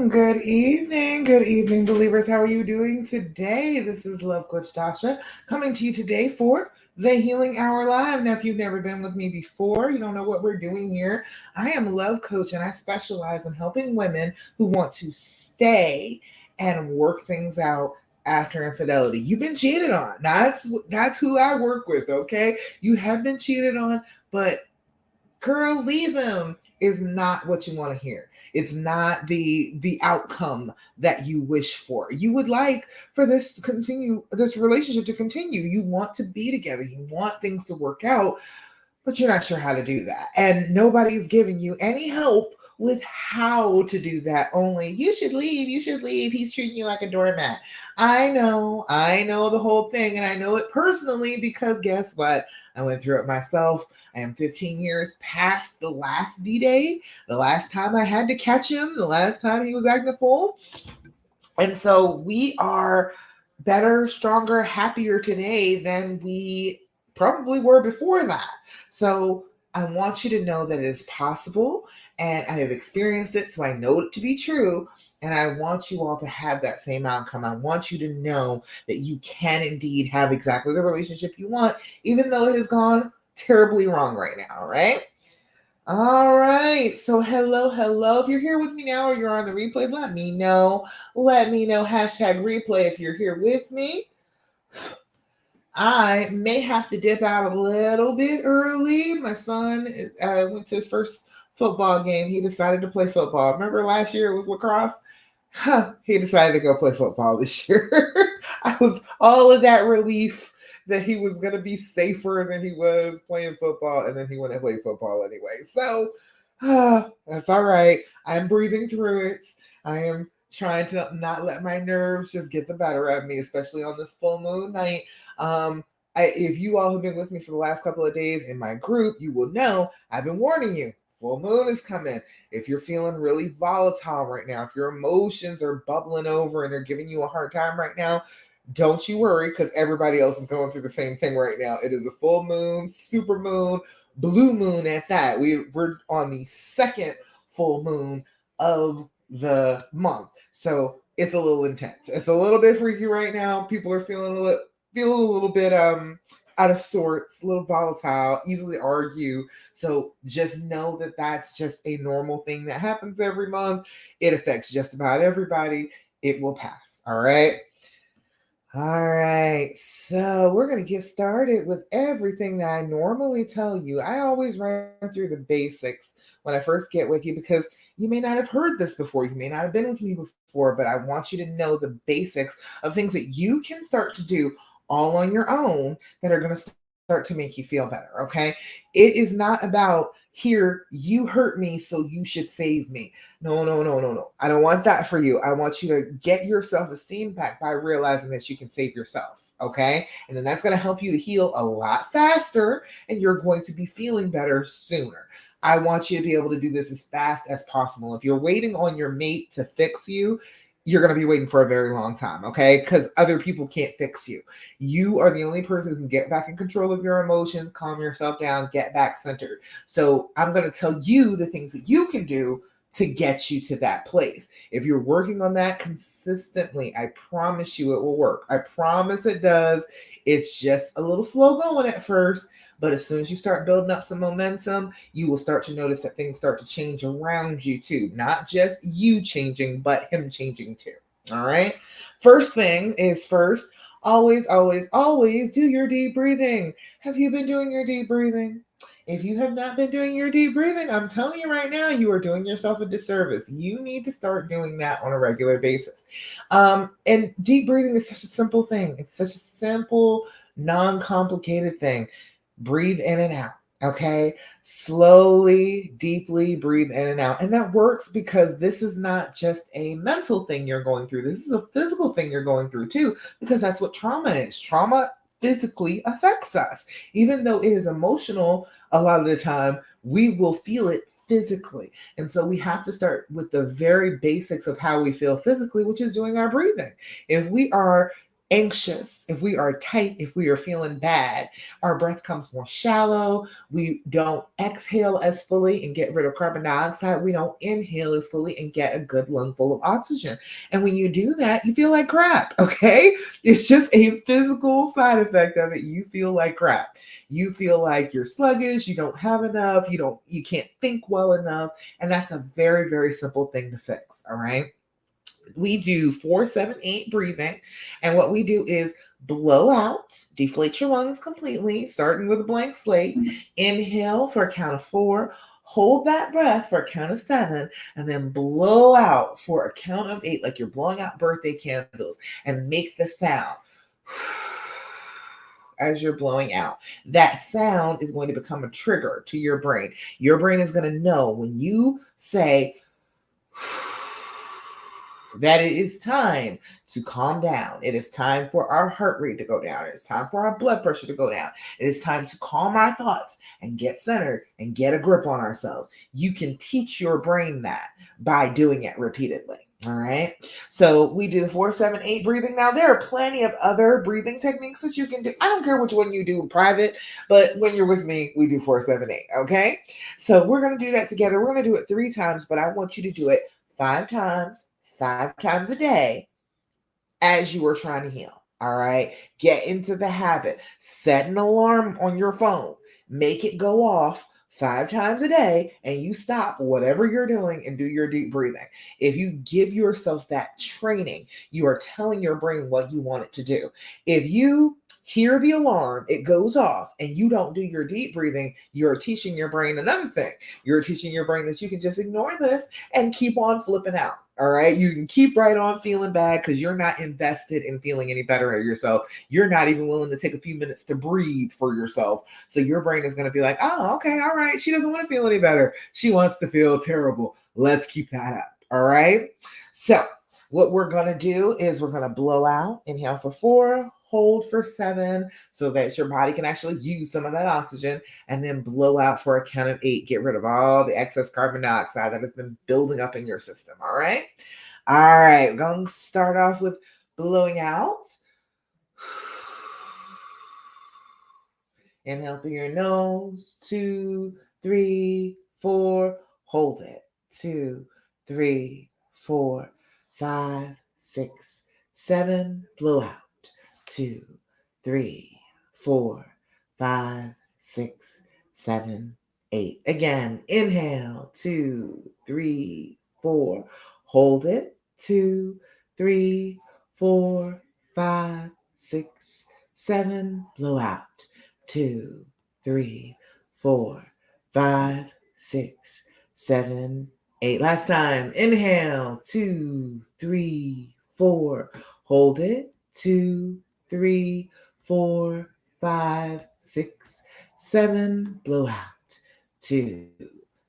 Good evening, believers. How are you doing today? This is Love Coach Tasha coming to you today for the Healing Hour Live. Now, if you've never been with me before, you don't know what we're doing here. I am a love coach and I specialize in helping women who want to stay and work things out after infidelity. You've been cheated on. That's who I work with, okay? You have been cheated on, but girl, leave him is not what you want to hear. It's not the outcome that you wish for. You would like for this relationship to continue. You want to be together. You want things to work out, but you're not sure how to do that. And nobody's giving you any help with how to do that. Only you should leave, you should leave. He's treating you like a doormat. I know the whole thing, and I know it personally because guess what? I went through it myself. I am 15 years past the last D-Day, the last time I had to catch him, the last time he was acting a fool. And so we are better, stronger, happier today than we probably were before that. So I want you to know that it is possible and I have experienced it, so I know it to be true. And I want you all to have that same outcome. I want you to know that you can indeed have exactly the relationship you want, even though it has gone terribly wrong right now, right? All right. So hello. If you're here with me now or you're on the replay, let me know. Let me know. Hashtag replay if you're here with me. I may have to dip out a little bit early. My son went to his first football game. He decided to play football. Remember last year it was lacrosse? He decided to go play football this year. I was all of that relief that he was going to be safer than he was playing football, and then he went and played football anyway. So that's all right. I'm breathing through it. I am trying to not let my nerves just get the better of me, especially on this full moon night. If you all have been with me for the last couple of days in my group, you will know I've been warning you. Full moon is coming. If you're feeling really volatile right now, if your emotions are bubbling over and they're giving you a hard time right now, don't you worry because everybody else is going through the same thing right now. It is a full moon, super moon, blue moon at that. We're on the second full moon of the month. So it's a little intense. It's a little bit freaky right now. People are feeling a little bit out of sorts, a little volatile, easily argue. So just know that that's just a normal thing that happens every month. It affects just about everybody. It will pass. All right. All right, so we're going to get started with everything that I normally tell you. I always run through the basics when I first get with you because you may not have heard this before. You may not have been with me before, but I want you to know the basics of things that you can start to do all on your own that are going to start to make you feel better, okay? It is not about here, you hurt me, so you should save me. No. I don't want that for you. I want you to get your self-esteem back by realizing that you can save yourself, okay? And then that's going to help you to heal a lot faster and you're going to be feeling better sooner. I want you to be able to do this as fast as possible. If you're waiting on your mate to fix you, you're going to be waiting for a very long time, okay? Because other people can't fix you. You are the only person who can get back in control of your emotions, calm yourself down, get back centered. So I'm going to tell you the things that you can do to get you to that place. If you're working on that consistently, I promise you it will work. I promise it does. It's just a little slow going at first, but as soon as you start building up some momentum, you will start to notice that things start to change around you too. Not just you changing, but him changing too. All right. First thing is first, always do your deep breathing. Have you been doing your deep breathing? If you have not been doing your deep breathing, I'm telling you right now, you are doing yourself a disservice. You need to start doing that on a regular basis. And deep breathing is such a simple thing. It's such a simple, non-complicated thing. Breathe in and out. Okay, slowly, deeply breathe in and out. And that works because this is not just a mental thing you're going through. This is a physical thing you're going through too, because that's what trauma is. Trauma physically affects us. Even though it is emotional, a lot of the time we will feel it physically. And so we have to start with the very basics of how we feel physically, which is doing our breathing. If we are anxious, if we are tight, if we are feeling bad, our breath comes more shallow. We don't exhale as fully and get rid of carbon dioxide. We don't inhale as fully and get a good lungful of oxygen. And when you do that, you feel like crap, okay? It's just a physical side effect of it. You feel like crap. You feel like you're sluggish, you don't have enough, you can't think well enough, and that's a very, very simple thing to fix, all right? We do 4-7-8 breathing. And what we do is blow out, deflate your lungs completely, starting with a blank slate. Inhale for a count of 4. Hold that breath for a count of 7, and then blow out for a count of 8, like you're blowing out birthday candles, and make the sound as you're blowing out. That sound is going to become a trigger to your brain. Your brain is going to know when you say, that it is time to calm down. It is time for our heart rate to go down. It is time for our blood pressure to go down. It is time to calm our thoughts and get centered and get a grip on ourselves. You can teach your brain that by doing it repeatedly. All right. So we do the 4-7-8 breathing. Now, there are plenty of other breathing techniques that you can do. I don't care which one you do in private, but when you're with me, we do 4-7-8. Okay. So we're going to do that together. We're going to do it 3 times, but I want you to do it 5 times, 5 times a day as you are trying to heal. All right. Get into the habit. Set an alarm on your phone. Make it go off 5 times a day, and you stop whatever you're doing and do your deep breathing. If you give yourself that training, you are telling your brain what you want it to do. If you hear the alarm, it goes off, and you don't do your deep breathing, you're teaching your brain another thing. You're teaching your brain that you can just ignore this and keep on flipping out. All right. You can keep right on feeling bad because you're not invested in feeling any better at yourself. You're not even willing to take a few minutes to breathe for yourself. So your brain is going to be like, oh, okay, all right. She doesn't want to feel any better. She wants to feel terrible. Let's keep that up. All right. So what we're going to do is we're going to blow out, inhale for 4, hold for 7, so that your body can actually use some of that oxygen, and then blow out for a count of 8. Get rid of all the excess carbon dioxide that has been building up in your system. All right. All right. We're going to start off with blowing out. Inhale through your nose. 2, 3, 4. Hold it. 2, 3, 4, 5, 6, 7. Blow out. 2, 3, 4, 5, 6, 7, 8. Again, inhale. 2, 3, 4. Hold it. 2, 3, 4, 5, 6, 7. Blow out. 2, 3, 4, 5, 6, 7, 8. Last time. Inhale. 2, 3, 4. Hold it. 2, 3, 4, 5, 6, 7. Blow out. 2,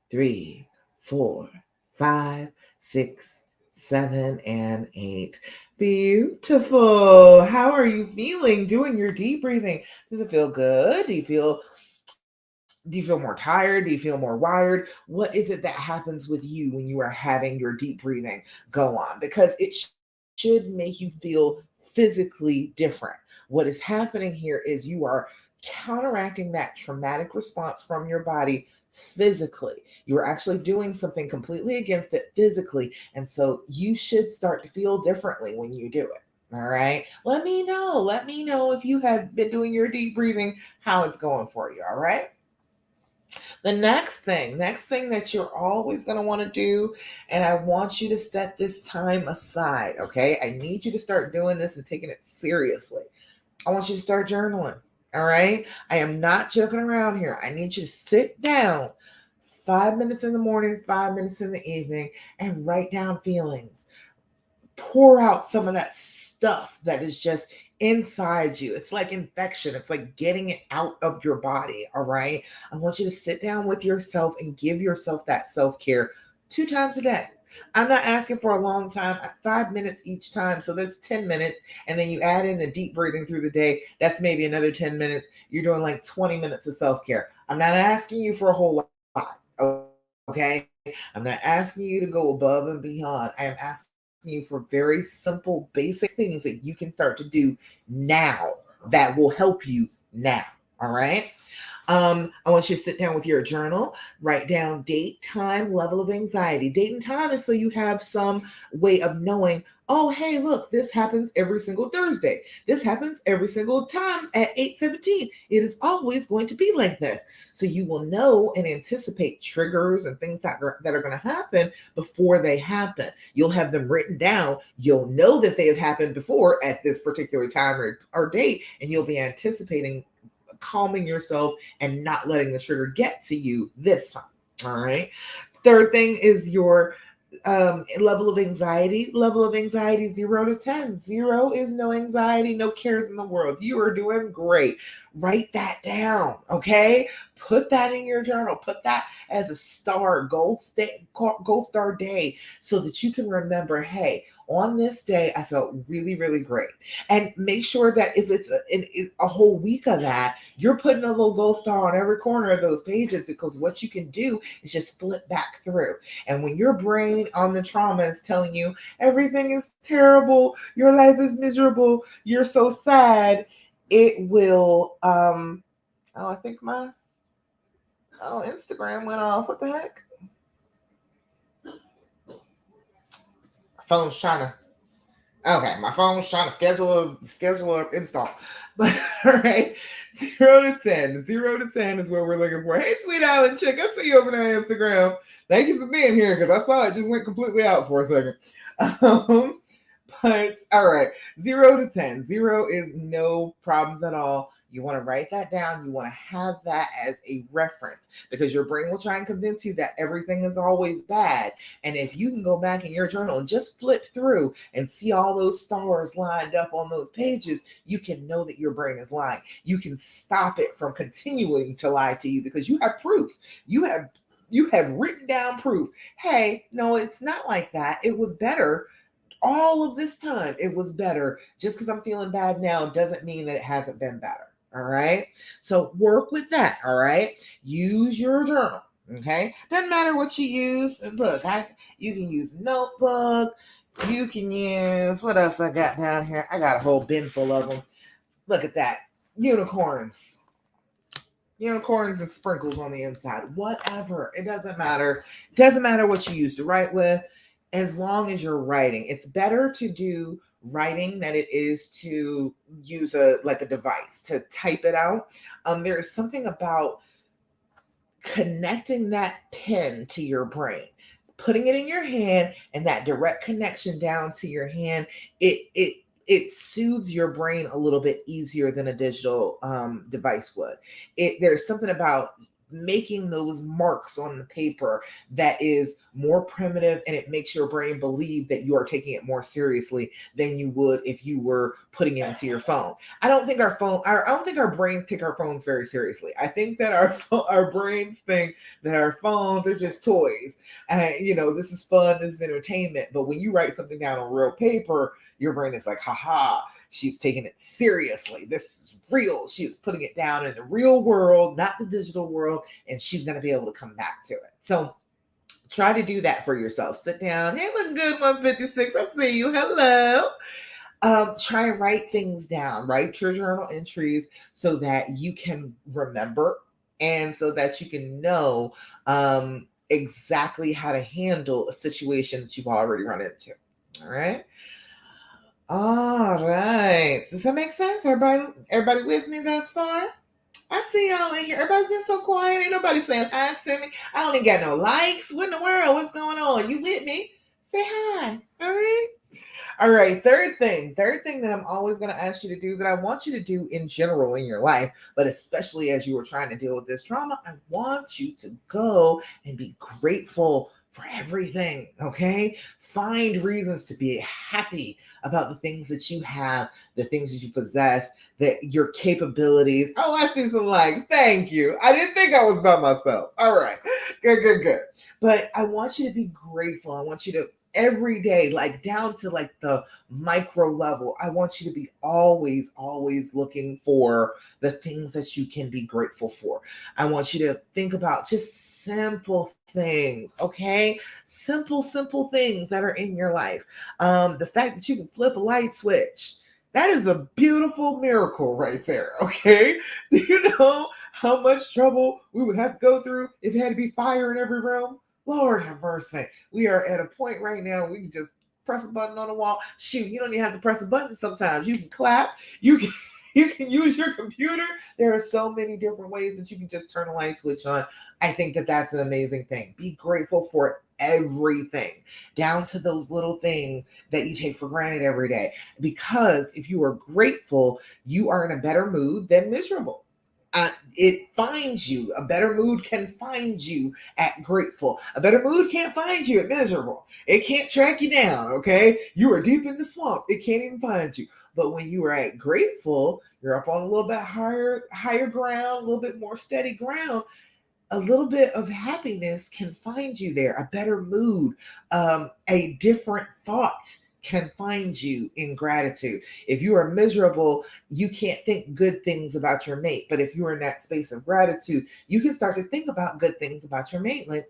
3, 4, 5, 6, 7, and 8. Beautiful. How are you feeling doing your deep breathing? Does it feel good? Do you feel more tired? Do you feel more wired? What is it that happens with you when you are having your deep breathing go on? Because it should make you feel physically different. What is happening here is you are counteracting that traumatic response from your body physically. You are actually doing something completely against it physically. And so you should start to feel differently when you do it. All right. Let me know. Let me know if you have been doing your deep breathing, how it's going for you. All right. The next thing that you're always going to want to do, and I want you to set this time aside, okay? I need you to start doing this and taking it seriously. I want you to start journaling, all right? I am not joking around here. I need you to sit down 5 minutes in the morning, 5 minutes in the evening, and write down feelings. Pour out some of that stuff that is just inside you. It's like infection. It's like getting it out of your body. All right. I want you to sit down with yourself and give yourself that self-care 2 times a day. I'm not asking for a long time, 5 minutes each time. So that's 10 minutes. And then you add in the deep breathing through the day. That's maybe another 10 minutes. You're doing like 20 minutes of self-care. I'm not asking you for a whole lot. Okay. I'm not asking you to go above and beyond. I am asking you for very simple, basic things that you can start to do now that will help you now. All right. I want you to sit down with your journal, write down date, time, level of anxiety. Date and time is so you have some way of knowing, oh, hey, look, this happens every single Thursday. This happens every single time at 8:17. It is always going to be like this. So you will know and anticipate triggers and things that are going to happen before they happen. You'll have them written down. You'll know that they have happened before at this particular time or date, and you'll be anticipating calming yourself and not letting the trigger get to you this time. All right. Third thing is your level of anxiety. Level of anxiety 0 to 10. 0 is no anxiety, no cares in the world. You are doing great. Write that down. Okay. Put that in your journal. Put that as a gold star day so that you can remember, hey, on this day, I felt really, really great. And make sure that if it's a whole week of that, you're putting a little gold star on every corner of those pages, because what you can do is just flip back through. And when your brain on the trauma is telling you everything is terrible, your life is miserable, you're so sad, it will, I think my Instagram went off. What the heck? Phone's trying to. Okay, my phone's trying to schedule a install. But all right, 0 to 10. 0 to 10 is what we're looking for. Hey, sweet island chick, I see you over there on Instagram. Thank you for being here, because I saw it just went completely out for a second. But all right, 0 to 10. 0 is no problems at all. You want to write that down. You want to have that as a reference, because your brain will try and convince you that everything is always bad. And if you can go back in your journal and just flip through and see all those stars lined up on those pages, you can know that your brain is lying. You can stop it from continuing to lie to you, because you have proof. You have written down proof. Hey, no, it's not like that. It was better all of this time. It was better. Just because I'm feeling bad now doesn't mean that it hasn't been better. All right. So work with that. All right. Use your journal. Okay. Doesn't matter what you use. Look, you can use notebook. You can use, what else I got down here? I got a whole bin full of them. Look at that. Unicorns and sprinkles on the inside. Whatever. It doesn't matter. It doesn't matter what you use to write with, as long as you're writing. It's better to do writing than it is to use a device to type it out. There is something about connecting that pen to your brain, putting it in your hand, and that direct connection down to your hand. It soothes your brain a little bit easier than a digital device would. There's something about making those marks on the paper that is more primitive, and it makes your brain believe that you are taking it more seriously than you would if you were putting it into your phone. I don't think our brains take our phones very seriously. I think that our brains think that our phones are just toys. This is fun, this is entertainment. But when you write something down on real paper, your brain is like, haha, she's taking it seriously. This is real. She is putting it down in the real world, not the digital world, and she's going to be able to come back to it. So try to do that for yourself. Sit down. Hey, look good, 156. I see you. Hello. Try and write things down. Write your journal entries so that you can remember, and so that you can know exactly how to handle a situation that you've already run into. All right. All right. Does that make sense? Everybody with me thus far? I see y'all in here. Everybody's been so quiet. Ain't nobody saying hi to me. I don't even got no likes. What in the world? What's going on? You with me? Say hi. All right. All right. Third thing that I'm always going to ask you to do, that I want you to do in general in your life, but especially as you were trying to deal with this trauma, I want you to go and be grateful for everything. Okay. Find reasons to be happy about the things that you have, the things that you possess, your capabilities. Oh, I see some likes. Thank you. I didn't think I was by myself. All right. Good. But I want you to be grateful. I want you to, every day, like down to like the micro level. I want you to be always, always looking for the things that you can be grateful for. I want you to think about just simple things, okay? Simple, simple things that are in your life. The fact that you can flip a light switch. That is a beautiful miracle right there, okay? Do you know how much trouble we would have to go through if it had to be fire in every room? Lord have mercy. We are at a point right now where we can just press a button on the wall. Shoot, you don't even have to press a button sometimes. You can clap. You can you can use your computer. There are so many different ways that you can just turn a light switch on. I think that that's an amazing thing. Be grateful for everything, down to those little things that you take for granted every day. Because if you are grateful, you are in a better mood than miserable. It finds you. A better mood can find you at grateful. A better mood can't find you at miserable. It can't track you down, okay? You are deep in the swamp. It can't even find you. But when you are at grateful, you're up on a little bit higher ground, a little bit more steady ground. A little bit of happiness can find you there. A better mood, a different thought can find you in gratitude. If you are miserable, you can't think good things about your mate. But if you're in that space of gratitude, you can start to think about good things about your mate. Like,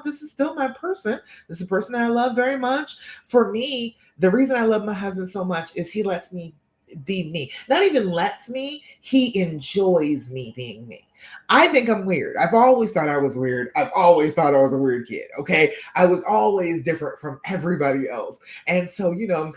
this is still my person. This is a person I love very much. For me, the reason I love my husband so much is he lets me be me. Not even lets me, he enjoys me being me. I think I'm weird. I've always thought I was weird. I've always thought I was a weird kid. Okay. I was always different from everybody else. And so, I'm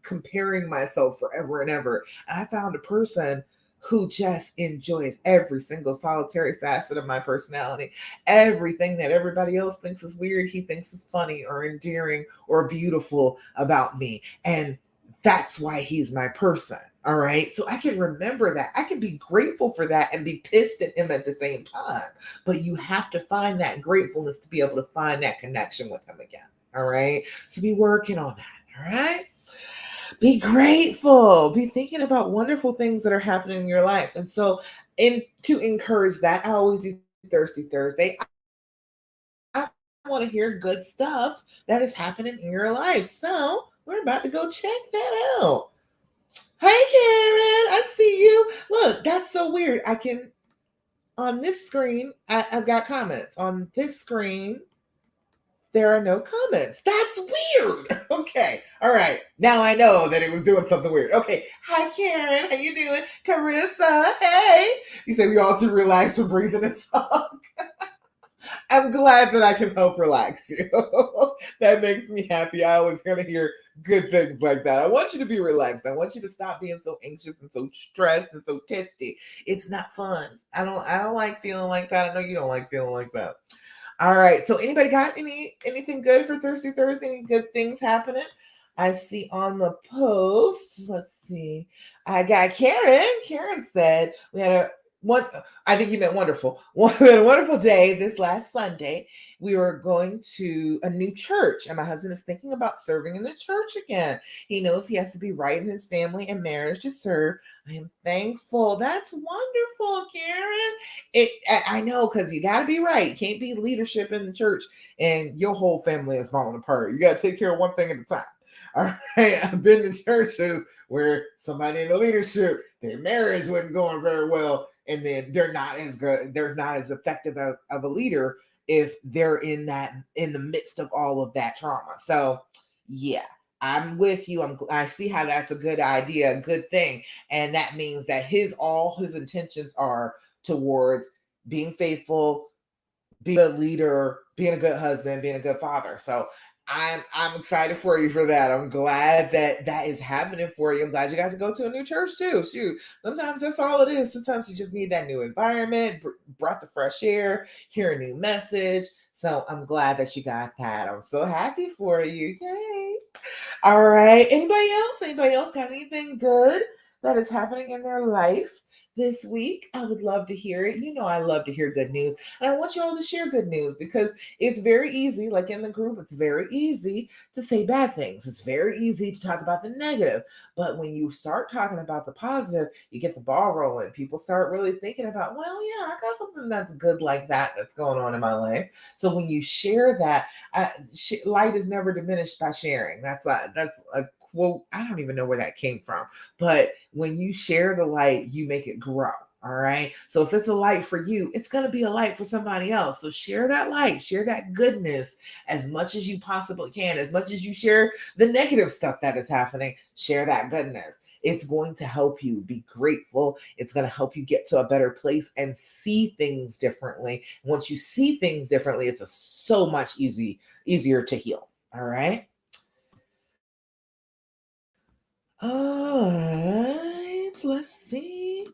comparing myself forever and ever. And I found a person who just enjoys every single solitary facet of my personality. Everything that everybody else thinks is weird, he thinks is funny or endearing or beautiful about me. And that's why he's my person. All right. So I can remember that. I can be grateful for that and be pissed at him at the same time. But you have to find that gratefulness to be able to find that connection with him again. All right. So be working on that. All right. Be grateful. Be thinking about wonderful things that are happening in your life. And so, to encourage that, I always do Thirsty Thursday. I want to hear good stuff that is happening in your life. So we're about to go check that out. Hey, Karen, I see you. Look, that's so weird. On this screen, I've got comments. On this screen, there are no comments. That's weird. Okay. All right. Now I know that it was doing something weird. Okay. Hi, Karen. How you doing? Carissa. Hey. You say we all too relaxed for breathing and talk. I'm glad that I can help relax you. That makes me happy. I always want to hear good things like that. I want you to be relaxed. I want you to stop being so anxious and so stressed and so testy. It's not fun. I don't like feeling like that. I know you don't like feeling like that. All right. So anybody got anything good for Thirsty Thursday? Any good things happening? I see on the post. Let's see. I got Karen. Karen said we had I think you meant wonderful. We had a wonderful day this last Sunday. We were going to a new church, and my husband is thinking about serving in the church again. He knows he has to be right in his family and marriage to serve. I am thankful. That's wonderful, Karen. I know, because you got to be right. You can't be leadership in the church and your whole family is falling apart. You got to take care of one thing at a time. All right. I've been to churches where somebody in the leadership, their marriage wasn't going very well, and then they're not as good, they're not as effective of a leader if they're in the midst of all of that trauma. So yeah, I'm with you. I see how that's a good idea, a good thing. And that means that all his intentions are towards being faithful, being a leader, being a good husband, being a good father. So I'm excited for you for that. I'm glad that is happening for you. I'm glad you got to go to a new church too. Shoot, sometimes that's all it is. Sometimes you just need that new environment, breath of fresh air, hear a new message. So I'm glad that you got that. I'm so happy for you. Yay. All right. Anybody else? Anybody else got anything good that is happening in their life this week? I would love to hear it. You know, I love to hear good news. And I want you all to share good news because it's very easy, like in the group, it's very easy to say bad things. It's very easy to talk about the negative. But when you start talking about the positive, you get the ball rolling. People start really thinking about, well, yeah, I got something that's good like that that's going on in my life. So when you share that, light is never diminished by sharing. That's a quote. I don't even know where that came from, but when you share the light, you make it grow. All right. So if it's a light for you, it's going to be a light for somebody else. So share that light, share that goodness as much as you possibly can. As much as you share the negative stuff that is happening, share that goodness. It's going to help you be grateful. It's going to help you get to a better place and see things differently. Once you see things differently, it's so much easier to heal. All right. All right. Let's see.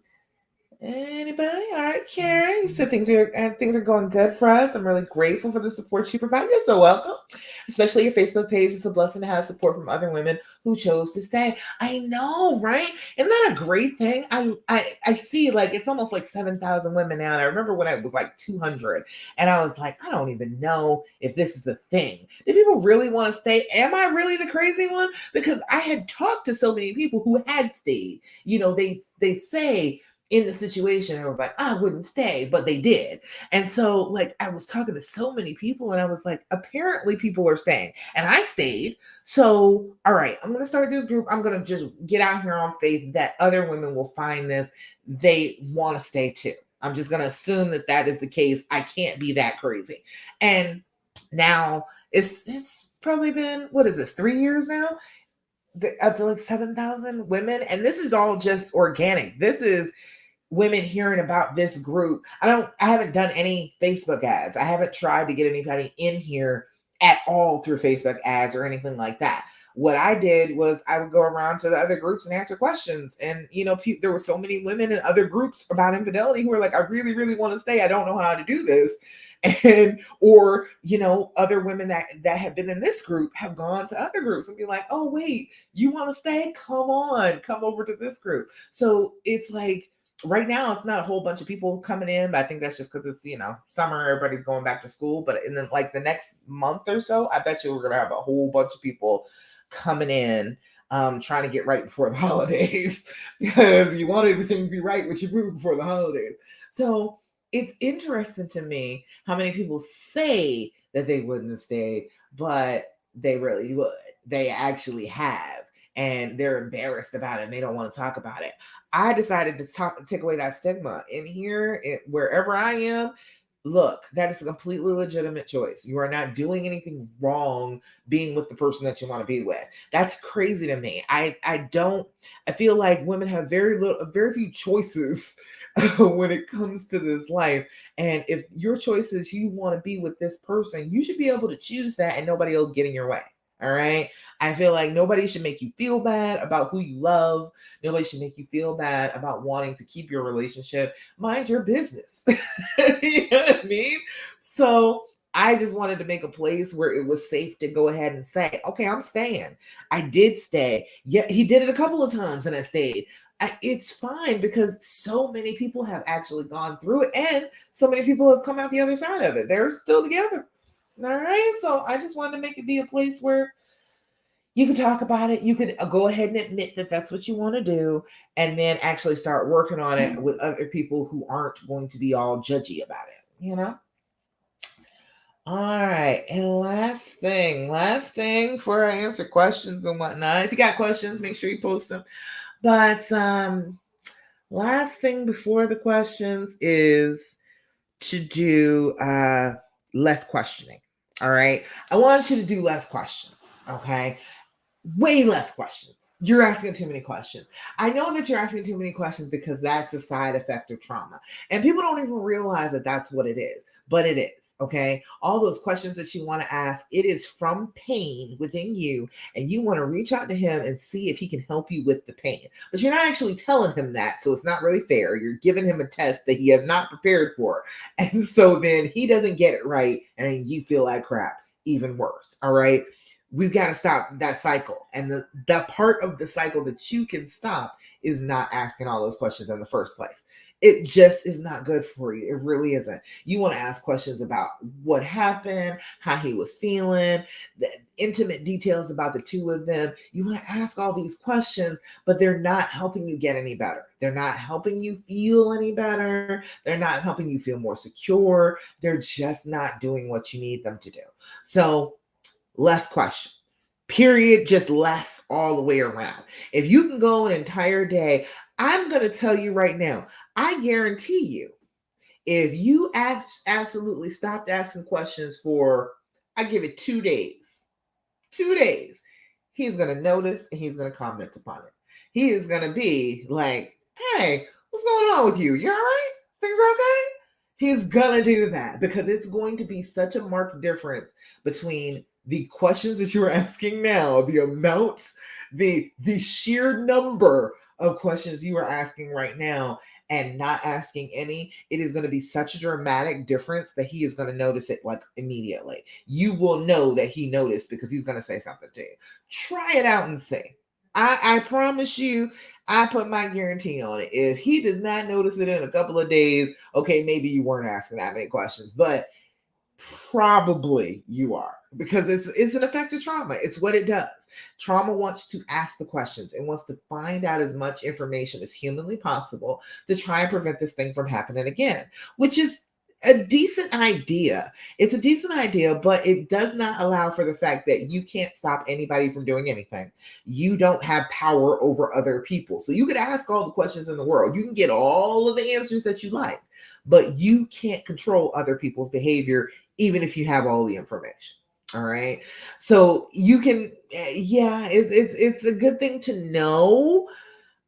Anybody? All right, Karen. You said things are going good for us. I'm really grateful for the support you provide. You're so welcome. Especially your Facebook page. It's a blessing to have support from other women who chose to stay. I know, right? Isn't that a great thing? I see like it's almost like 7,000 women now. And I remember when it was like 200, and I was like, I don't even know if this is a thing. Do people really want to stay? Am I really the crazy one? Because I had talked to so many people who had stayed. You know, they say in the situation, they were like, I wouldn't stay, but they did. And so, like, I was talking to so many people, and I was like, apparently people are staying, and I stayed. So, all right, I'm going to start this group. I'm going to just get out here on faith that other women will find this. They want to stay too. I'm just going to assume that that is the case. I can't be that crazy. And now it's probably been, what is this, 3 years now? Up to like 7,000 women. And this is all just organic. This is women hearing about this group. I haven't done any Facebook ads. I haven't tried to get anybody in here at all through Facebook ads or anything like that. What I did was I would go around to the other groups and answer questions. And, you know, there were so many women in other groups about infidelity who were like, I really, really want to stay. I don't know how to do this. And, or, you know, other women that have been in this group have gone to other groups and be like, oh, wait, you want to stay? Come on, come over to this group. So it's like, right now it's not a whole bunch of people coming in, but I think that's just because it's, you know, summer, everybody's going back to school. But in like the next month or so, I bet you we're gonna have a whole bunch of people coming in, trying to get right before the holidays because you want everything to be right with your group before the holidays. So it's interesting to me how many people say that they wouldn't have stayed, but they really would. They actually have, and they're embarrassed about it and they don't want to talk about it. I decided to take away that stigma in here, wherever I am. Look, that is a completely legitimate choice. You are not doing anything wrong being with the person that you want to be with. That's crazy to me. I feel like women have very few choices when it comes to this life. And if your choice is you want to be with this person, you should be able to choose that and nobody else get in your way. All right. I feel like nobody should make you feel bad about who you love. Nobody should make you feel bad about wanting to keep your relationship. Mind your business. You know what I mean? So I just wanted to make a place where it was safe to go ahead and say, okay, I'm staying. I did stay. Yeah, he did it a couple of times and I stayed. It's fine because so many people have actually gone through it and so many people have come out the other side of it. They're still together. All right. So I just wanted to make it be a place where you could talk about it. You could go ahead and admit that that's what you want to do, and then actually start working on it with other people who aren't going to be all judgy about it, you know? All right. And last thing before I answer questions and whatnot. If you got questions, make sure you post them. But last thing before the questions is to do less questioning. All right. I want you to do less questions. Okay. Way less questions. You're asking too many questions. I know that you're asking too many questions because that's a side effect of trauma. And people don't even realize that that's what it is, but it is. Okay. All those questions that you want to ask, it is from pain within you. And you want to reach out to him and see if he can help you with the pain. But you're not actually telling him that. So it's not really fair. You're giving him a test that he has not prepared for. And so then he doesn't get it right. And you feel like crap, even worse. All right. we've got to stop that cycle. And the part of the cycle that you can stop is not asking all those questions in the first place. It just is not good for you. It really isn't. You want to ask questions about what happened, how he was feeling, the intimate details about the two of them. You want to ask all these questions, but they're not helping you get any better. They're not helping you feel any better. They're not helping you feel more secure. They're just not doing what you need them to do. So, less questions. Period. Just less all the way around. If you can go an entire day, I'm going to tell you right now, I guarantee you, if you absolutely stopped asking questions for, I give it 2 days, 2 days, he's going to notice and he's going to comment upon it. He is going to be like, hey, what's going on with you? You all right? Things okay? He's going to do that because it's going to be such a marked difference between the questions that you're asking now, the amounts, the sheer number of questions you are asking right now and not asking any. It is going to be such a dramatic difference that he is going to notice it like immediately. You will know that he noticed because he's going to say something to you. Try it out and see. I promise you, I put my guarantee on it. If he does not notice it in a couple of days, okay, maybe you weren't asking that many questions, but probably you are, because it's an effect of trauma. It's what it does. Trauma wants to ask the questions. It wants to find out as much information as humanly possible to try and prevent this thing from happening again, which is a decent idea. It's a decent idea, but it does not allow for the fact that you can't stop anybody from doing anything. You don't have power over other people. So you could ask all the questions in the world. You can get all of the answers that you like, but you can't control other people's behavior, even if you have all the information. All right. So you can, it's a good thing to know.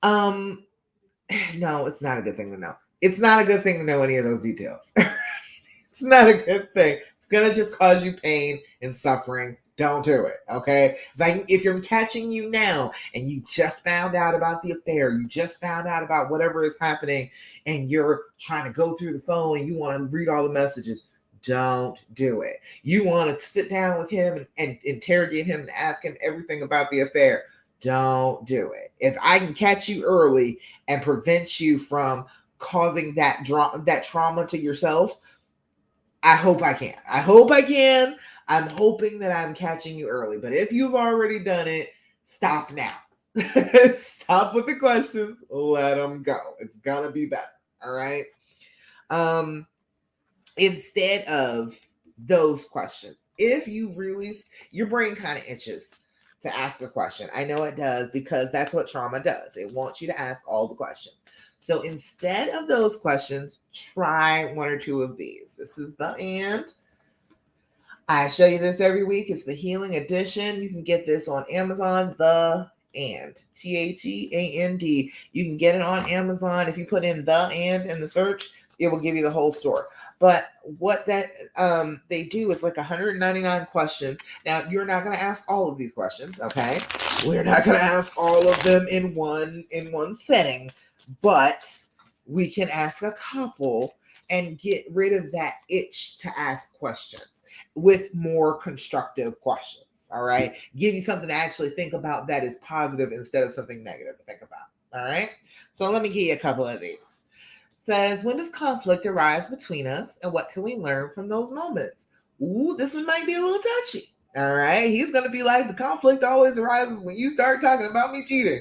No, it's not a good thing to know. It's not a good thing to know any of those details. It's not a good thing. It's going to just cause you pain and suffering. Don't do it, okay? If you're catching you now and you just found out about the affair, you just found out about whatever is happening, and you're trying to go through the phone and you want to read all the messages, don't do it. You want to sit down with him and interrogate him and ask him everything about the affair, don't do it. If I can catch you early and prevent you from causing that trauma to yourself, I hope I can. I'm hoping that I'm catching you early. But if you've already done it, stop now. Stop with the questions. Let them go. It's gonna be better. All right. Instead of those questions, if you really, your brain kind of itches to ask a question. I know it does, because that's what trauma does. It wants you to ask all the questions. So instead of those questions, try one or two of these. This is the and. I show you this every week. It's the Healing Edition. You can get this on Amazon, the and, THEAND. You can get it on Amazon. If you put in the and in the search, it will give you the whole store. But what that they do is like 199 questions. Now, you're not going to ask all of these questions, okay? We're not going to ask all of them in one setting, but we can ask a couple and get rid of that itch to ask questions with more constructive questions. All right. Give you something to actually think about that is positive instead of something negative to think about. All right. So let me give you a couple of these. It says, when does conflict arise between us and what can we learn from those moments? Ooh, this one might be a little touchy. All right. He's going to be like, the conflict always arises when you start talking about me cheating.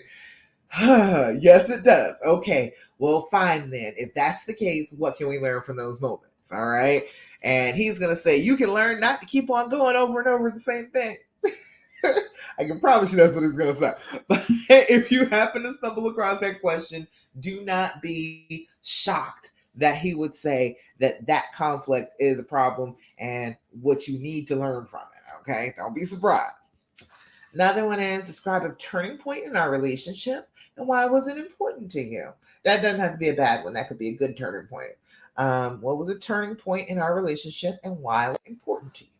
Yes, it does. Okay. Well, fine then. If that's the case, what can we learn from those moments? All right. And he's going to say, you can learn not to keep on going over and over the same thing. I can promise you that's what he's going to say. But if you happen to stumble across that question, do not be shocked that he would say that conflict is a problem and what you need to learn from it. Okay. Don't be surprised. Another one is, describe a turning point in our relationship and why was it important to you? That doesn't have to be a bad one. That could be a good turning point. What was a turning point in our relationship and why was it important to you?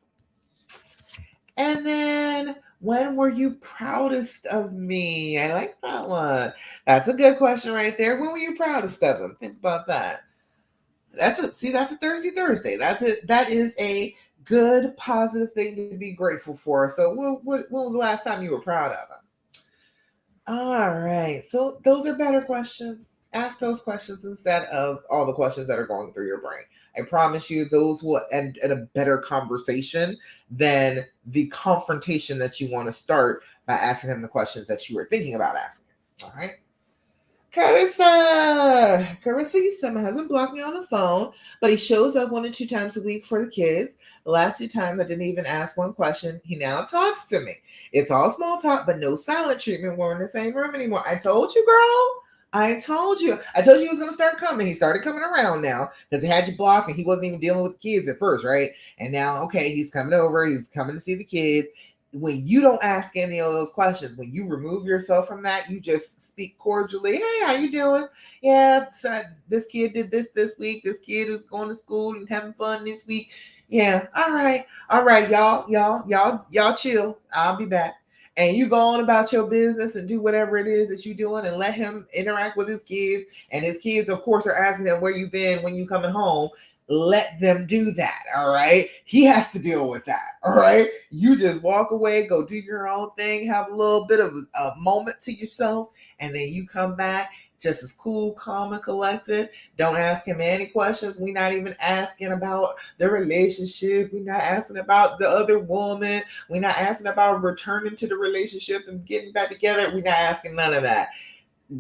And then, when were you proudest of me? I like that one. That's a good question right there. When were you proudest of him? Think about that. That's a Thursday. That is a good, positive thing to be grateful for. So, when was the last time you were proud of him? All right. So those are better questions. Ask those questions instead of all the questions that are going through your brain. I promise you, those will end in a better conversation than the confrontation that you want to start by asking him the questions that you were thinking about asking. All right. Carissa, you said my husband blocked me on the phone, but he shows up 1 or 2 times a week for the kids. The last 2 times I didn't even ask one question. He now talks to me. It's all small talk, but no silent treatment. We're in the same room anymore. I told you, girl. I told you. I told you he was going to start coming. He started coming around now because he had you blocked and he wasn't even dealing with the kids at first, right? And now, okay, he's coming over. He's coming to see the kids. When you don't ask any of those questions, when you remove yourself from that, you just speak cordially. Hey, how you doing? Yeah, so this kid did this week. This kid is going to school and having fun this week. Yeah, all right, y'all chill. I'll be back. And you go on about your business and do whatever it is that you're doing, and let him interact with his kids. And his kids, of course, are asking him where you been when you coming home. Let them do that. All right. He has to deal with that. All right. You just walk away, go do your own thing, have a little bit of a moment to yourself, and then you come back just as cool, calm, and collected. Don't ask him any questions. We're not even asking about the relationship. We're not asking about the other woman. We're not asking about returning to the relationship and getting back together. We're not asking none of that.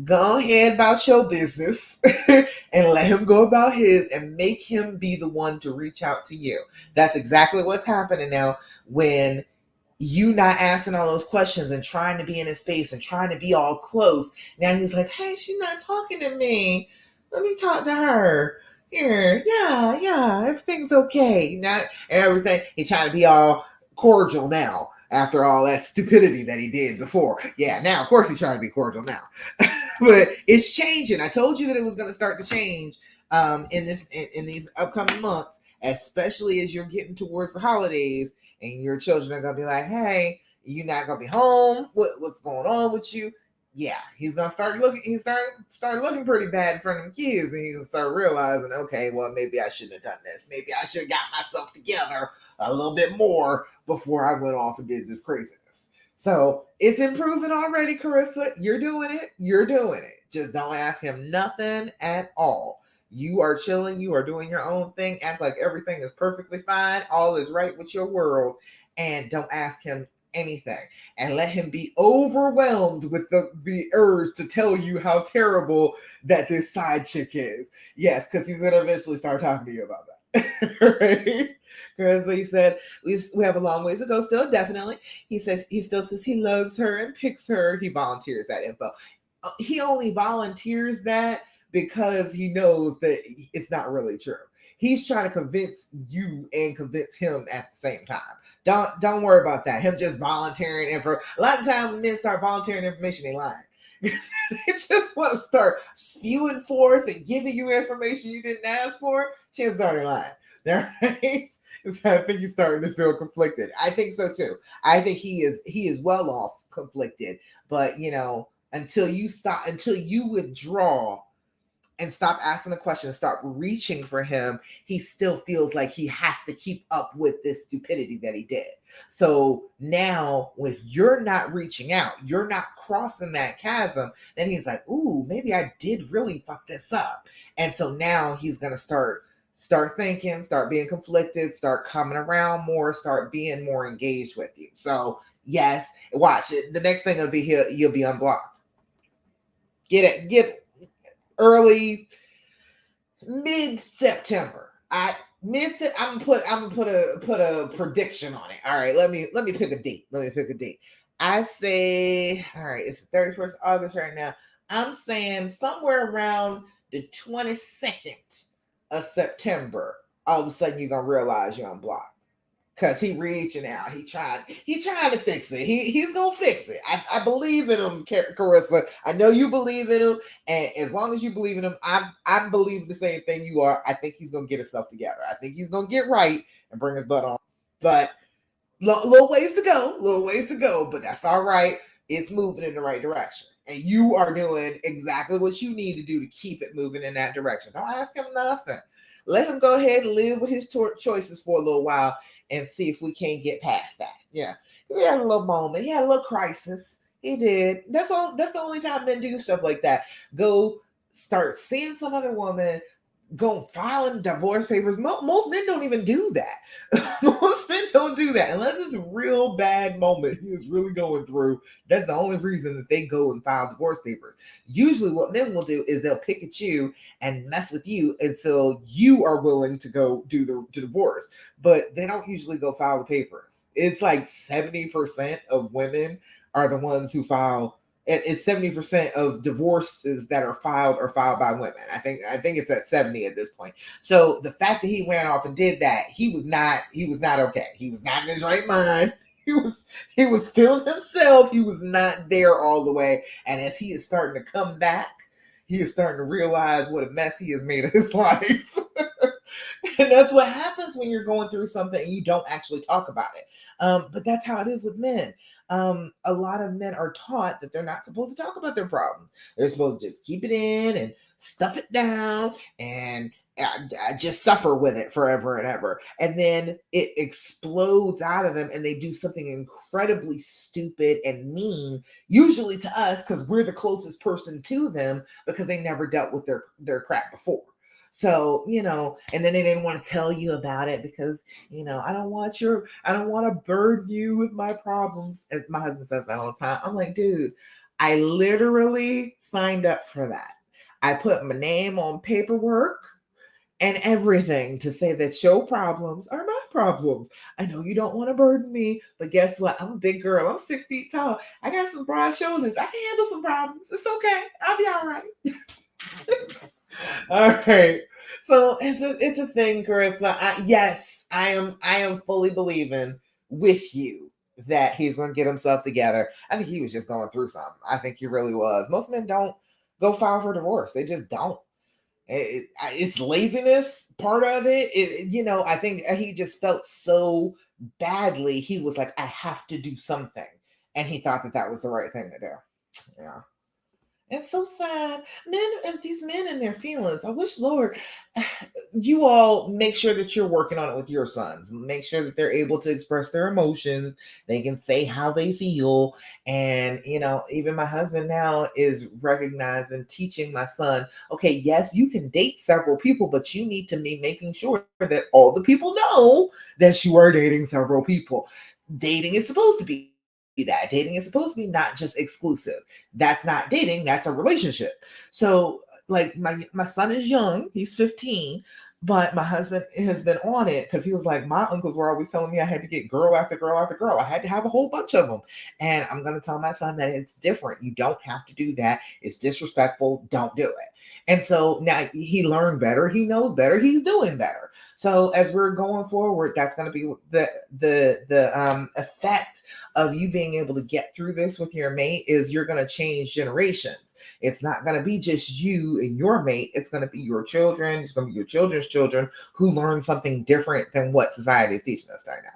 Go ahead about your business and let him go about his and make him be the one to reach out to you. That's exactly what's happening now when you not asking all those questions and trying to be in his face and trying to be all close. Now he's like, hey, she's not talking to me. Let me talk to her. Here, yeah, everything's okay. Not everything. He's trying to be all cordial now after all that stupidity that he did before. Yeah, now of course he's trying to be cordial now. But it's changing. I told you that it was going to start to change in these upcoming months, especially as you're getting towards the holidays and your children are gonna be like, hey, you're not gonna be home. What's going on with you? Yeah, he's gonna start looking. He start looking pretty bad in front of them kids, and he's gonna start realizing, okay, well, maybe I shouldn't have done this. Maybe I should have got myself together a little bit more before I went off and did this craziness. So it's improving already, Carissa. You're doing it. You're doing it. Just don't ask him nothing at all. You are chilling. You are doing your own thing. Act like everything is perfectly fine. All is right with your world. And don't ask him anything. And let him be overwhelmed with the urge to tell you how terrible that this side chick is. Yes, because he's going to eventually start talking to you about that. Right? Because he said, we have a long ways to go still, definitely. He still says he loves her and picks her. He volunteers that info. He only volunteers that because he knows that it's not really true. He's trying to convince you and convince him at the same time. Don't worry about that. Him just volunteering info. A lot of times when men start volunteering information, they lying. They just want to start spewing forth and giving you information you didn't ask for. Chances are they're lying. Right? I think he's starting to feel conflicted. I think so too. I think he is well off conflicted. But until you withdraw and stop asking the question, stop reaching for him, he still feels like he has to keep up with this stupidity that he did. So now, if you're not reaching out, you're not crossing that chasm, then he's like, ooh, maybe I did really fuck this up. And so now he's going to start thinking, start being conflicted, start coming around more, start being more engaged with you. So yes, watch it. The next thing will be you'll be unblocked. Get early mid-September. I'm gonna put a prediction on it. All right, let me pick a date. I say, all right, it's the 31st of August right now. I'm saying somewhere around the 22nd of September, all of a sudden you're gonna realize you're unblocked. Cause he reaching out, he trying to fix it. He's gonna fix it. I believe in him, Carissa. I know you believe in him, and as long as you believe in him, I'm believing the same thing you are. I think he's gonna get himself together. I think he's gonna get right and bring his butt on. But little ways to go, but that's all right. It's moving in the right direction, and you are doing exactly what you need to do to keep it moving in that direction. Don't ask him nothing. Let him go ahead and live with his choices for a little while. and see if we can't get past that. Yeah. He had a little moment. He had a little crisis. He did. That's the only time men do stuff like that. Go start seeing some other woman, go filing divorce papers. Most men don't even do that. Most men don't do that unless it's a real bad moment he is really going through. That's the only reason that they go and file divorce papers. Usually, what men will do is they'll pick at you and mess with you until you are willing to go do the divorce. But they don't usually go file the papers. It's like 70% of women are the ones who file. It's 70% of divorces that are filed by women. I think it's at 70 at this point. So the fact that he ran off and did that, he was not okay. He was not in his right mind. He was feeling himself. He was not there all the way. And as he is starting to come back, he is starting to realize what a mess he has made of his life. And that's what happens when you're going through something and you don't actually talk about it. But that's how it is with men. A lot of men are taught that they're not supposed to talk about their problems. They're supposed to just keep it in and stuff it down and just suffer with it forever and ever. And then it explodes out of them and they do something incredibly stupid and mean, usually to us because we're the closest person to them because they never dealt with their crap before. So, and then they didn't want to tell you about it because, I don't want to burden you with my problems. And my husband says that all the time. I'm like, dude, I literally signed up for that. I put my name on paperwork and everything to say that your problems are my problems. I know you don't want to burden me, but guess what? I'm a big girl. I'm 6 feet tall. I got some broad shoulders. I can handle some problems. It's okay. I'll be all right. All right. So it's a thing, Carissa. Yes, I am fully believing with you that he's gonna get himself together. I think he was just going through something. I think he really was. Most men don't go file for divorce. They just don't. It's laziness part of it. I think he just felt so badly. He was like, I have to do something, and he thought that that was the right thing to do. Yeah. It's so sad. Men and these men and their feelings. I wish, Lord, you all make sure that you're working on it with your sons. Make sure that they're able to express their emotions. They can say how they feel. And, even my husband now is recognizing, teaching my son, okay, yes, you can date several people, but you need to be making sure that all the people know that you are dating several people. Dating is supposed to be that. Dating is supposed to be not just exclusive. That's not dating, that's a relationship. So like my son is young, he's 15, but my husband has been on it because he was like, my uncles were always telling me I had to get girl after girl after girl. I had to have a whole bunch of them. And I'm going to tell my son that it's different. You don't have to do that. It's disrespectful. Don't do it. And so now he learned better. He knows better. He's doing better. So as we're going forward, that's going to be the effect of you being able to get through this with your mate is you're going to change generations. It's not going to be just you and your mate. It's going to be your children. It's going to be your children's children who learn something different than what society is teaching us right now.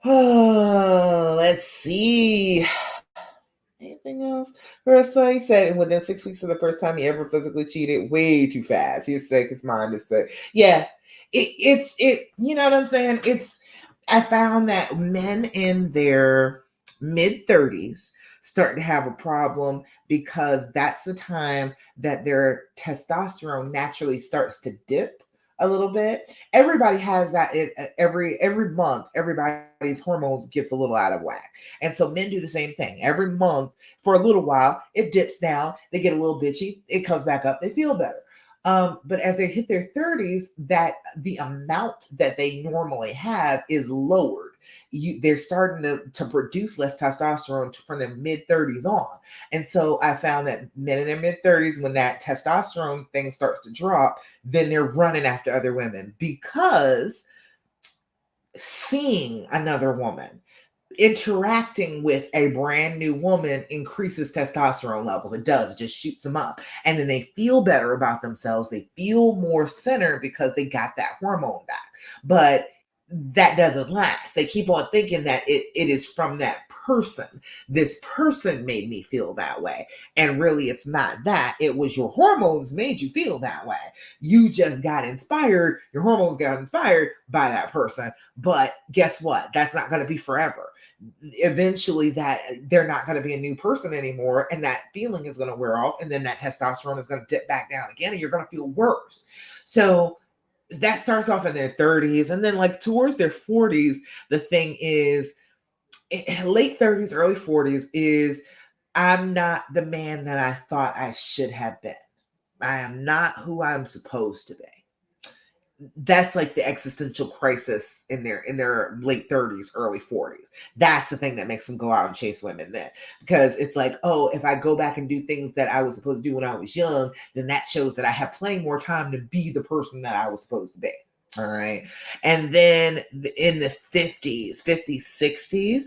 Oh, let's see. Anything else? Marissa, he said within 6 weeks of the first time he ever physically cheated, way too fast. He's sick. His mind is sick. Yeah, it's you know what I'm saying? I found that men in their mid-30s start to have a problem because that's the time that their testosterone naturally starts to dip a little bit. Everybody has that every month. Everybody's hormones gets a little out of whack. And so men do the same thing. Every month for a little while, it dips down. They get a little bitchy. It comes back up. They feel better. But as they hit their 30s, that the amount that they normally have is lowered. They're starting to produce less testosterone from their mid 30s on. And so I found that men in their mid 30s, when that testosterone thing starts to drop, then they're running after other women because seeing another woman, interacting with a brand new woman increases testosterone levels. It does. It just shoots them up. And then they feel better about themselves. They feel more centered because they got that hormone back. But that doesn't last. They keep on thinking that it is from that person. This person made me feel that way. And really, it's not that. It was your hormones made you feel that way. You just got inspired. Your hormones got inspired by that person. But guess what? That's not going to be forever. Eventually, that they're not going to be a new person anymore, and that feeling is going to wear off, and then that testosterone is going to dip back down again, and you're going to feel worse. So that starts off in their 30s, and then like towards their 40s, the thing is late 30s, early 40s is I'm not the man that I thought I should have been. I am not who I'm supposed to be. That's like the existential crisis in their late 30s, early 40s. That's the thing that makes them go out and chase women then. Because it's like, oh, if I go back and do things that I was supposed to do when I was young, then that shows that I have plenty more time to be the person that I was supposed to be. All right. And then in the 50s, 60s,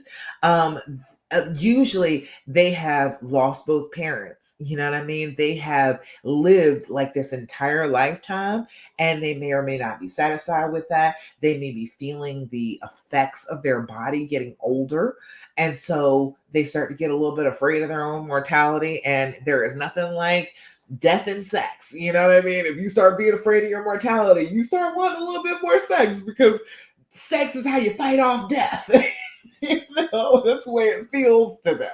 usually they have lost both parents. You know what I mean? They have lived like this entire lifetime, and they may or may not be satisfied with that. They may be feeling the effects of their body getting older. And so they start to get a little bit afraid of their own mortality. And there is nothing like death and sex. You know what I mean? If you start being afraid of your mortality, you start wanting a little bit more sex, because sex is how you fight off death. That's the way it feels to them.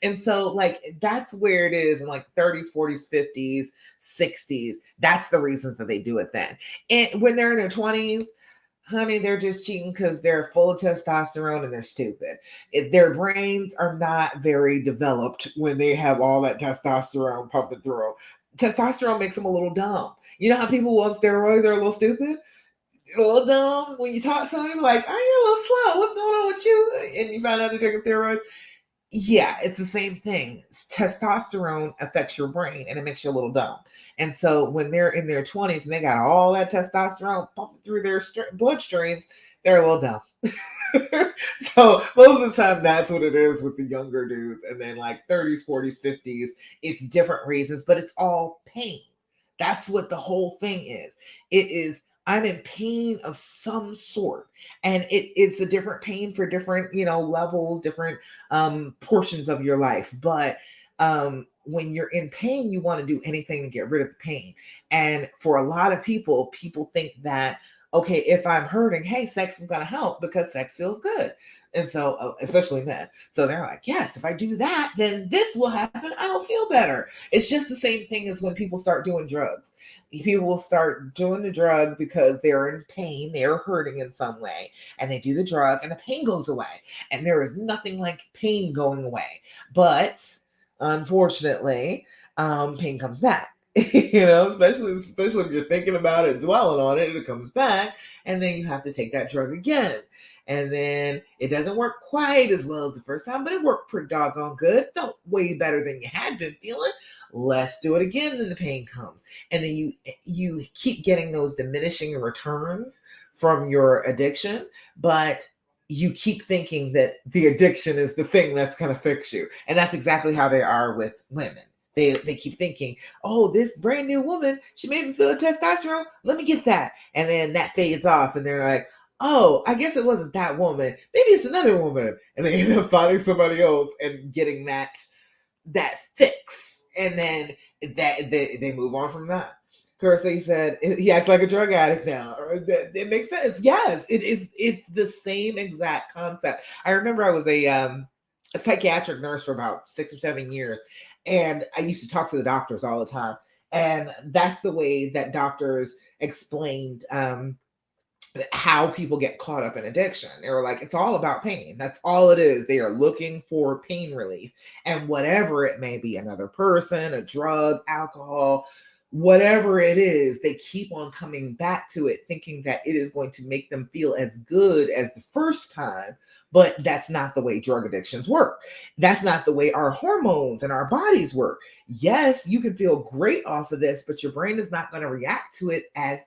And so, like, that's where it is in like 30s, 40s, 50s, 60s. That's the reasons that they do it then. And when they're in their 20s, honey, they're just cheating because they're full of testosterone and they're stupid. Their brains are not very developed when they have all that testosterone pumping through. Testosterone makes them a little dumb. You know how people on steroids are a little stupid? A little dumb when you talk to them, like, oh, you're a little slow. What's going on with you? And you find out they're taking steroids. Yeah, it's the same thing. Testosterone affects your brain and it makes you a little dumb. And so when they're in their 20s and they got all that testosterone pumping through their bloodstreams, they're a little dumb. So most of the time, that's what it is with the younger dudes. And then like 30s, 40s, 50s, it's different reasons, but it's all pain. That's what the whole thing is. It is, I'm in pain of some sort. And it's a different pain for different, levels, different portions of your life. But when you're in pain, you want to do anything to get rid of the pain. And for a lot of people think that, okay, if I'm hurting, hey, sex is going to help because sex feels good. And so, especially men. So they're like, yes, if I do that, then this will happen. I'll feel better. It's just the same thing as when people start doing drugs. People will start doing the drug because they're in pain, they're hurting in some way, and they do the drug and the pain goes away. And there is nothing like pain going away. But unfortunately, pain comes back. Especially if you're thinking about it, dwelling on it, it comes back, and then you have to take that drug again. And then it doesn't work quite as well as the first time, but it worked pretty doggone good. Felt way better than you had been feeling. Let's do it again. Then the pain comes. And then you keep getting those diminishing returns from your addiction, but you keep thinking that the addiction is the thing that's going to fix you. And that's exactly how they are with women. They keep thinking, oh, this brand new woman, she made me feel testosterone. Let me get that. And then that fades off. And they're like, oh, I guess it wasn't that woman. Maybe it's another woman. And they end up finding somebody else and getting that fix. And then they move on from that. Kirsty said he acts like a drug addict now. It makes sense. Yes, it's the same exact concept. I remember I was a psychiatric nurse for about 6 or 7 years, and I used to talk to the doctors all the time. And that's the way that doctors explained how people get caught up in addiction. They were like, it's all about pain. That's all it is. They are looking for pain relief. And whatever it may be, another person, a drug, alcohol, whatever it is, they keep on coming back to it, thinking that it is going to make them feel as good as the first time. But that's not the way drug addictions work. That's not the way our hormones and our bodies work. Yes, you can feel great off of this, but your brain is not going to react to it as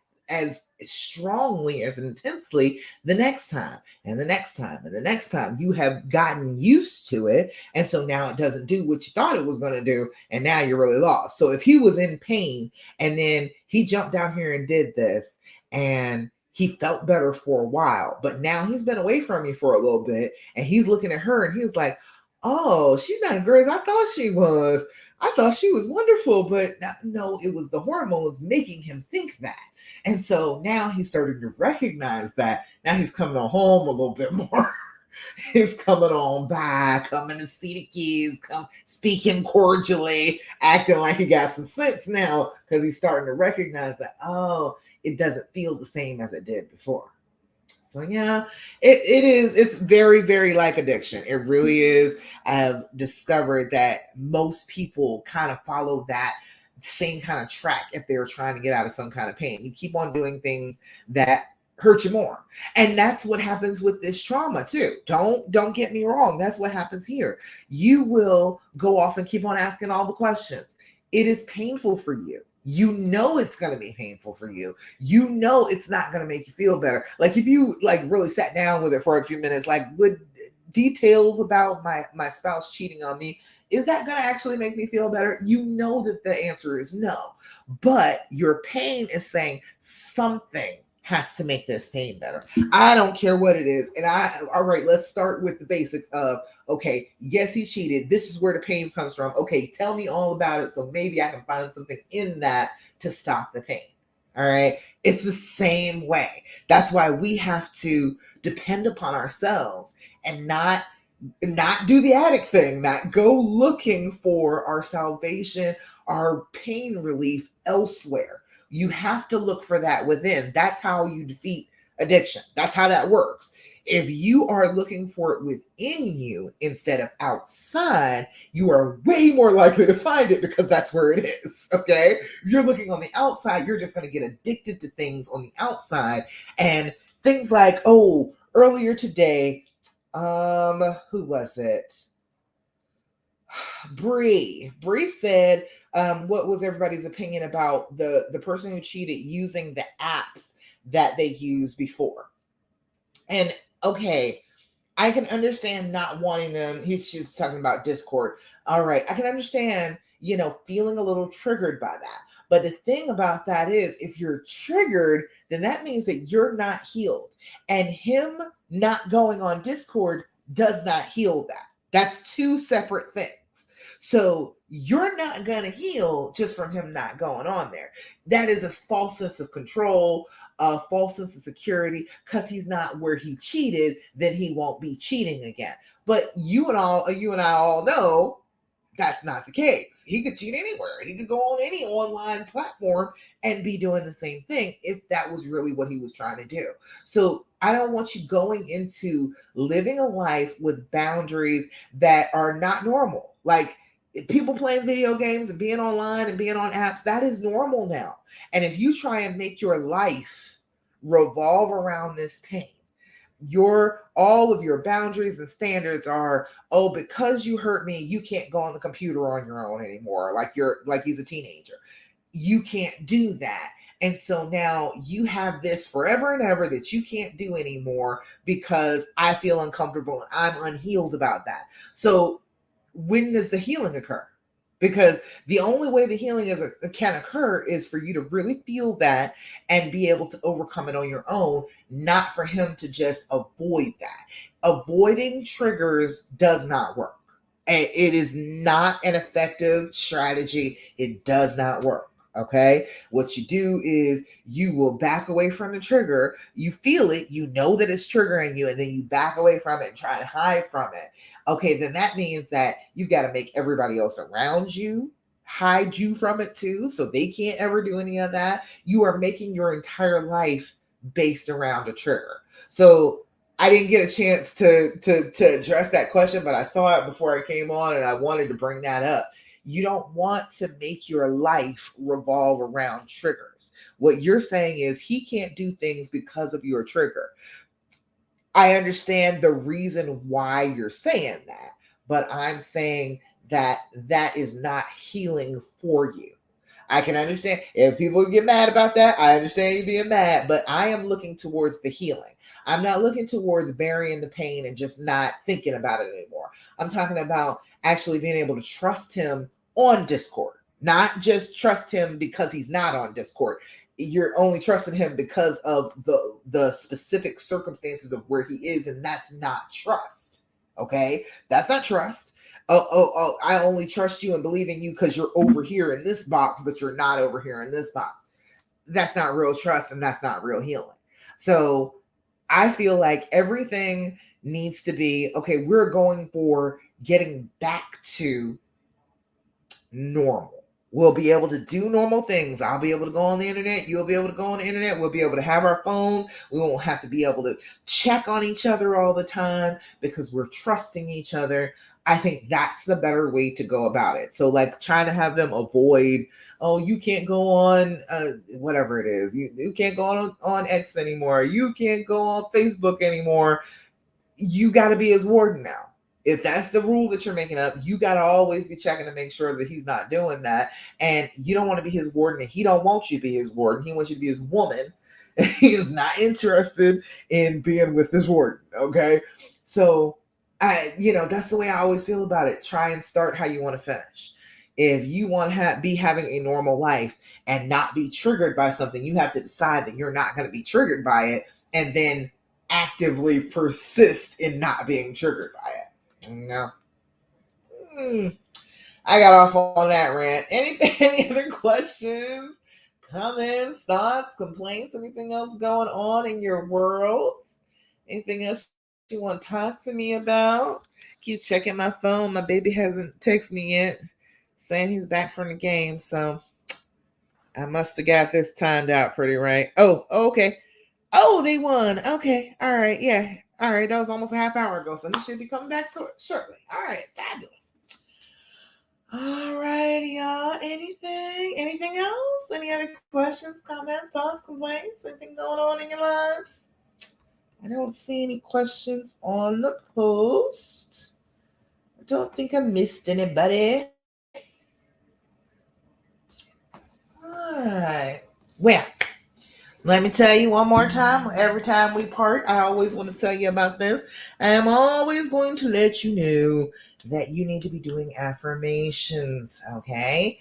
strongly, as intensely the next time and the next time and the next time. You have gotten used to it. And so now it doesn't do what you thought it was going to do. And now you're really lost. So if he was in pain and then he jumped out here and did this, and He felt better for a while, but now he's been away from you for a little bit, and he's looking at her and he's like, oh, she's not as great as I thought she was. I thought she was wonderful, but no, it was the hormones making him think that. And so now he's starting to recognize that. Now he's coming on home a little bit more. He's coming on by, coming to see the kids, come speaking cordially, acting like he got some sense now because he's starting to recognize that, oh, it doesn't feel the same as it did before. So yeah, it is. It's very, very like addiction. It really is. I have discovered that most people kind of follow that same kind of track if they're trying to get out of some kind of pain. You keep on doing things that hurt you more. And that's what happens with this trauma too. Don't get me wrong. That's what happens here. You will go off and keep on asking all the questions. It is painful for you. You know it's going to be painful for you. You know it's not going to make you feel better. Like if you like really sat down with it for a few minutes, like with details about my spouse cheating on me, is that going to actually make me feel better? You know that the answer is no. But your pain is saying something has to make this pain better. I don't care what it is. And all right, let's start with the basics of, okay, yes, he cheated. This is where the pain comes from. Okay, tell me all about it so maybe I can find something in that to stop the pain. All right. It's the same way. That's why we have to depend upon ourselves and not do the addict thing, not go looking for our salvation, our pain relief elsewhere. You have to look for that within. That's how you defeat addiction. That's how that works. If you are looking for it within you instead of outside, you are way more likely to find it because that's where it is. Okay. If you're looking on the outside, you're just going to get addicted to things on the outside. And things like, oh, earlier today, who was it? Bree said, what was everybody's opinion about the person who cheated using the apps that they used before? And okay, I can understand not wanting them. He's just talking about Discord. All right, I can understand, feeling a little triggered by that. But the thing about that is, if you're triggered, then that means that you're not healed. And him not going on Discord does not heal that. That's two separate things. So you're not going to heal just from him not going on there. That is a false sense of control, a false sense of security, because he's not where he cheated, then he won't be cheating again. But you and I all know that's not the case. He could cheat anywhere. He could go on any online platform and be doing the same thing if that was really what he was trying to do. So I don't want you going into living a life with boundaries that are not normal. Like people playing video games and being online and being on apps, that is normal now. And if you try and make your life revolve around this pain, all of your boundaries and standards are, oh, because you hurt me, you can't go on the computer on your own anymore. Like he's a teenager. You can't do that. And so now you have this forever and ever that you can't do anymore because I feel uncomfortable and I'm unhealed about that. So when does the healing occur? Because the only way the healing can occur is for you to really feel that and be able to overcome it on your own, not for him to just avoid that. Avoiding triggers does not work. And it is not an effective strategy. It does not work. Okay. What you do is you will back away from the trigger. You feel it. You know that it's triggering you, and then you back away from it and try to hide from it. Okay. Then that means that you've got to make everybody else around you hide you from it too. So they can't ever do any of that. You are making your entire life based around a trigger. So I didn't get a chance to address that question, but I saw it before I came on and I wanted to bring that up. You don't want to make your life revolve around triggers. What you're saying is he can't do things because of your trigger. I understand the reason why you're saying that, but I'm saying that is not healing for you. I can understand if people get mad about that. I understand you being mad, but I am looking towards the healing. I'm not looking towards burying the pain and just not thinking about it anymore. I'm talking about actually being able to trust him on Discord, not just trust him because he's not on Discord. you're only trusting him because of the specific circumstances of where he is, and that's not trust. Okay, that's not trust. Oh, I only trust you and believe in you because you're over here in this box, but you're not over here in this box. That's not real trust, and that's not real healing. So I feel like everything needs to be okay. We're going for getting back to normal. We'll be able to do normal things. I'll be able to go on the internet. You'll be able to go on the internet. We'll be able to have our phones. We won't have to be able to check on each other all the time because we're trusting each other. I think that's the better way to go about it. So, like, trying to have them avoid, oh, you can't go on whatever it is. You can't go on X anymore. You can't go on Facebook anymore. You got to be his warden now. If that's the rule that you're making up, you got to always be checking to make sure that he's not doing that. And you don't want to be his warden, and he don't want you to be his warden. He wants you to be his woman. He is not interested in being with his warden. Okay. So that's the way I always feel about it. Try and start how you want to finish. If you want to be having a normal life and not be triggered by something, you have to decide that you're not going to be triggered by it, and then actively persist in not being triggered by it. No. I got off on that rant. Any other questions, comments, thoughts, complaints, anything else going on in your world? Anything else you want to talk to me about? Keep checking my phone. My baby hasn't texted me yet saying he's back from the game, so I must have got this timed out pretty right. Oh, okay. Oh, they won. Okay. All right. Yeah. All right. That was almost a half hour ago, so he should be coming back shortly. All right. Fabulous. All right, y'all. Anything else? Any other questions, comments, thoughts, complaints? Anything going on in your lives? I don't see any questions on the post. I don't think I missed anybody. All right. Well, let me tell you one more time. Every time we part, I always want to tell you about this. I am always going to let you know that you need to be doing affirmations, okay?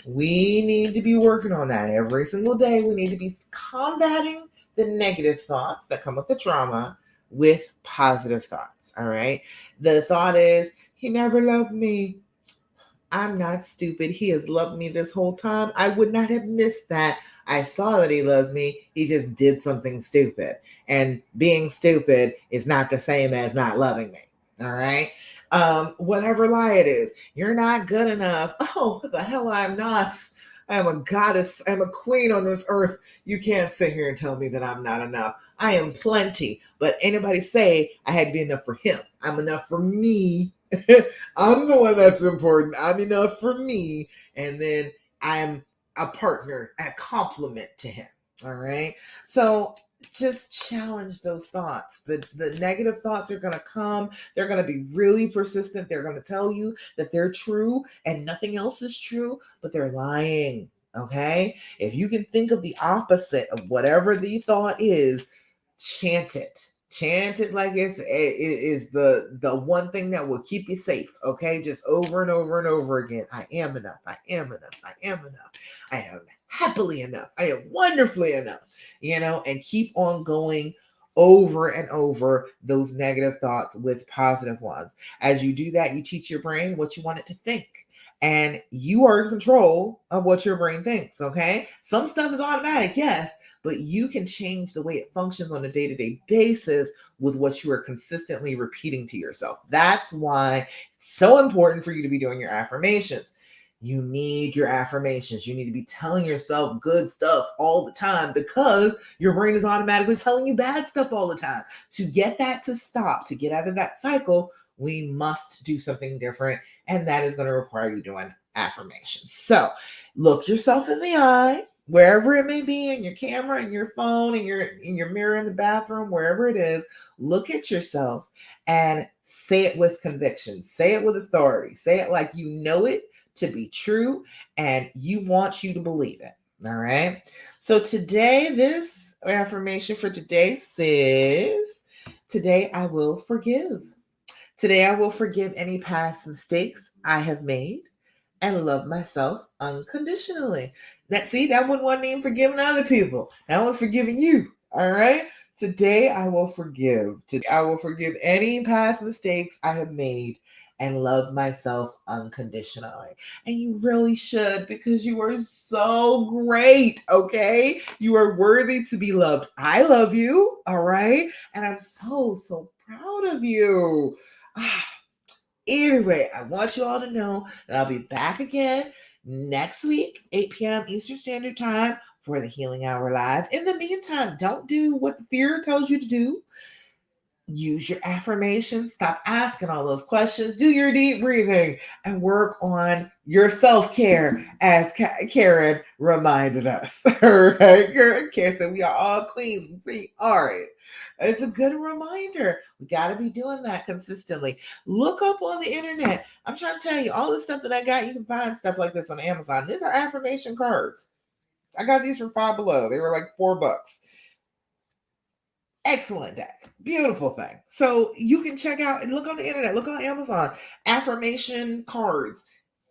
We need to be working on that every single day. We need to be combating the negative thoughts that come with the trauma with positive thoughts, all right? The thought is, he never loved me. I'm not stupid. He has loved me this whole time. I would not have missed that. I saw that he loves me. He just did something stupid. And being stupid is not the same as not loving me. All right. Whatever lie it is, you're not good enough. Oh, what the hell, I'm not. I am a goddess. I'm a queen on this earth. You can't sit here and tell me that I'm not enough. I am plenty. But anybody say I had to be enough for him. I'm enough for me. I'm the one that's important. I'm enough for me. And then I'm a partner, a complement to him. All right. So just challenge those thoughts. The negative thoughts are going to come. They're going to be really persistent. They're going to tell you that they're true and nothing else is true, but they're lying. Okay. If you can think of the opposite of whatever the thought is, chant it. Chant it like it is the one thing that will keep you safe. Okay, just over and over and over again. I am enough. I am enough. I am enough. I am happily enough. I am wonderfully enough. And keep on going over and over those negative thoughts with positive ones. As you do that, you teach your brain what you want it to think. And you are in control of what your brain thinks, okay? Some stuff is automatic, yes, but you can change the way it functions on a day-to-day basis with what you are consistently repeating to yourself. That's why it's so important for you to be doing your affirmations. You need your affirmations. You need to be telling yourself good stuff all the time because your brain is automatically telling you bad stuff all the time. To get that to stop, to get out of that cycle, we must do something different, and that is going to require you doing affirmations. So look yourself in the eye, wherever it may be, in your camera, in your phone, in your mirror in the bathroom, wherever it is. Look at yourself and say it with conviction. Say it with authority. Say it like you know it to be true and you want you to believe it. All right. So today, this affirmation for today says, today I will forgive. Today, I will forgive any past mistakes I have made. and love myself unconditionally. That one wasn't even forgiving other people. That one's forgiving you. All right. Today I will forgive. Today I will forgive any past mistakes I have made and love myself unconditionally. And you really should, because you are so great. Okay. You are worthy to be loved. I love you. All right. And I'm so proud of you. Anyway, I want you all to know that I'll be back again next week, 8 p.m. Eastern Standard Time for the Healing Hour Live. In the meantime, don't do what the fear tells you to do. Use your affirmations. Stop asking all those questions. Do your deep breathing and work on your self-care, as Karen reminded us. All right, Karen said we are all queens. We are it. It's a good reminder. We got to be doing that consistently. Look up on the internet. I'm trying to tell you, all the stuff that I got, you can find stuff like this on Amazon. These are affirmation cards. I got these from Five Below. They were like $4. Excellent deck. Beautiful thing. So you can check out and look on the internet, look on Amazon, affirmation cards.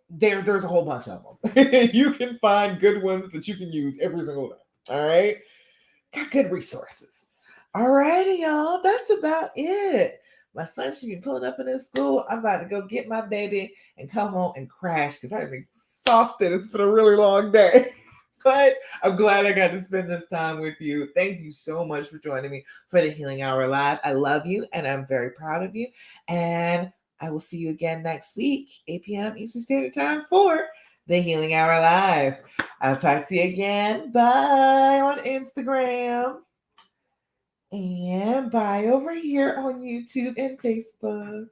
There's a whole bunch of them. You can find good ones that you can use every single day. All right. Got good resources. All righty, y'all. That's about it. My son should be pulling up in his school. I'm about to go get my baby and come home and crash because I'm exhausted. It's been a really long day. But I'm glad I got to spend this time with you. Thank you so much for joining me for the Healing Hour Live. I love you and I'm very proud of you. And I will see you again next week, 8 p.m. Eastern Standard Time for the Healing Hour Live. I'll talk to you again. Bye on Instagram. And bye over here on YouTube and Facebook.